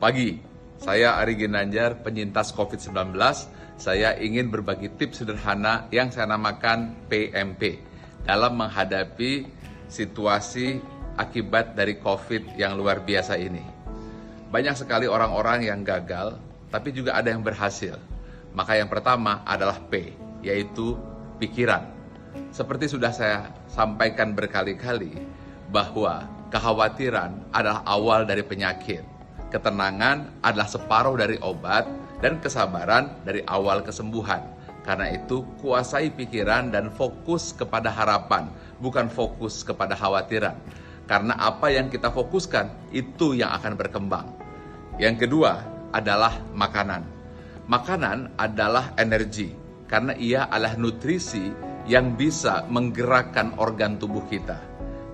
Pagi, saya Ari Ginanjar, penyintas COVID-19. Saya ingin berbagi tips sederhana yang saya namakan PMP dalam menghadapi situasi akibat dari COVID yang luar biasa ini. Banyak sekali orang-orang yang gagal, tapi juga ada yang berhasil. Maka yang pertama adalah P, yaitu pikiran. Seperti sudah saya sampaikan berkali-kali, bahwa kekhawatiran adalah awal dari penyakit. Ketenangan adalah separuh dari obat, dan kesabaran dari awal kesembuhan. Karena itu, kuasai pikiran dan fokus kepada harapan, bukan fokus kepada khawatiran. Karena apa yang kita fokuskan, itu yang akan berkembang. Yang kedua adalah makanan. Makanan adalah energi, karena ia adalah nutrisi yang bisa menggerakkan organ tubuh kita.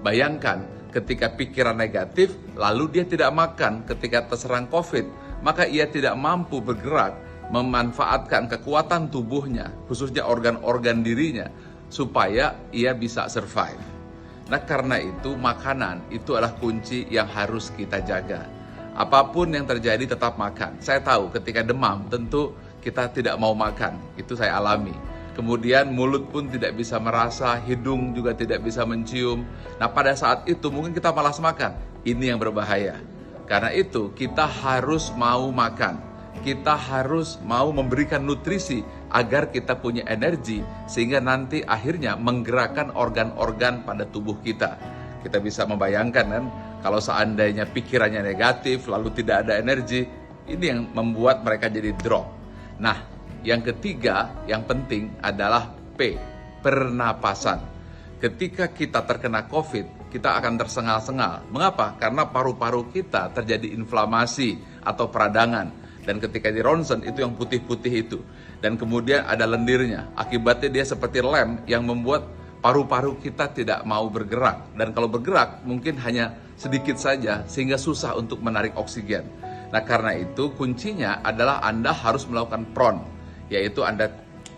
Bayangkan, ketika pikiran negatif, lalu dia tidak makan ketika terserang COVID, maka ia tidak mampu bergerak, memanfaatkan kekuatan tubuhnya, khususnya organ-organ dirinya, supaya ia bisa survive. Nah, karena itu makanan itu adalah kunci yang harus kita jaga. Apapun yang terjadi tetap makan. Saya tahu ketika demam tentu kita tidak mau makan, itu saya alami. Kemudian mulut pun tidak bisa merasa, hidung juga tidak bisa mencium. Nah, pada saat itu mungkin kita malas makan. Ini yang berbahaya. Karena itu kita harus mau makan. Kita harus mau memberikan nutrisi agar kita punya energi sehingga nanti akhirnya menggerakkan organ-organ pada tubuh kita. Kita bisa membayangkan kan, kalau seandainya pikirannya negatif lalu tidak ada energi, ini yang membuat mereka jadi drop. Nah, yang ketiga, yang penting adalah P, pernapasan. Ketika kita terkena COVID, kita akan tersengal-sengal. Mengapa? Karena paru-paru kita terjadi inflamasi atau peradangan. Dan ketika di ronsen, itu yang putih-putih itu. Dan kemudian ada lendirnya. Akibatnya dia seperti lem yang membuat paru-paru kita tidak mau bergerak. Dan kalau bergerak, mungkin hanya sedikit saja, sehingga susah untuk menarik oksigen. Nah, karena itu kuncinya adalah Anda harus melakukan PRON, yaitu Anda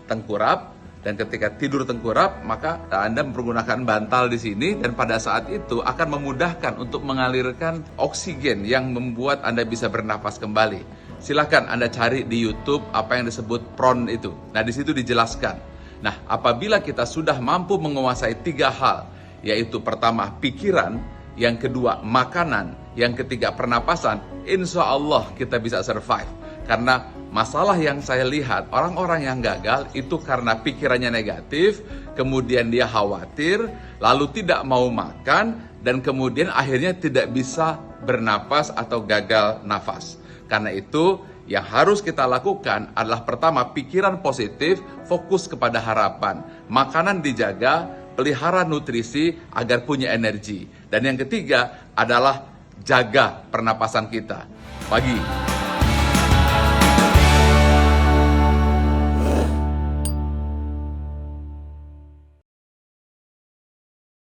tengkurap, dan ketika tidur tengkurap maka Anda menggunakan bantal di sini, dan pada saat itu akan memudahkan untuk mengalirkan oksigen yang membuat Anda bisa bernapas kembali. Silakan Anda cari di YouTube apa yang disebut PRON itu. Nah, di situ dijelaskan. Nah, apabila kita sudah mampu menguasai 3 hal, yaitu pertama pikiran, yang kedua makanan, yang ketiga pernapasan, insya Allah kita bisa survive. Karena masalah yang saya lihat, orang-orang yang gagal itu karena pikirannya negatif, kemudian dia khawatir, lalu tidak mau makan, dan kemudian akhirnya tidak bisa bernapas atau gagal nafas. Karena itu, yang harus kita lakukan adalah pertama, pikiran positif, fokus kepada harapan. Makanan dijaga, pelihara nutrisi agar punya energi. Dan yang ketiga adalah jaga pernapasan kita. Pagi.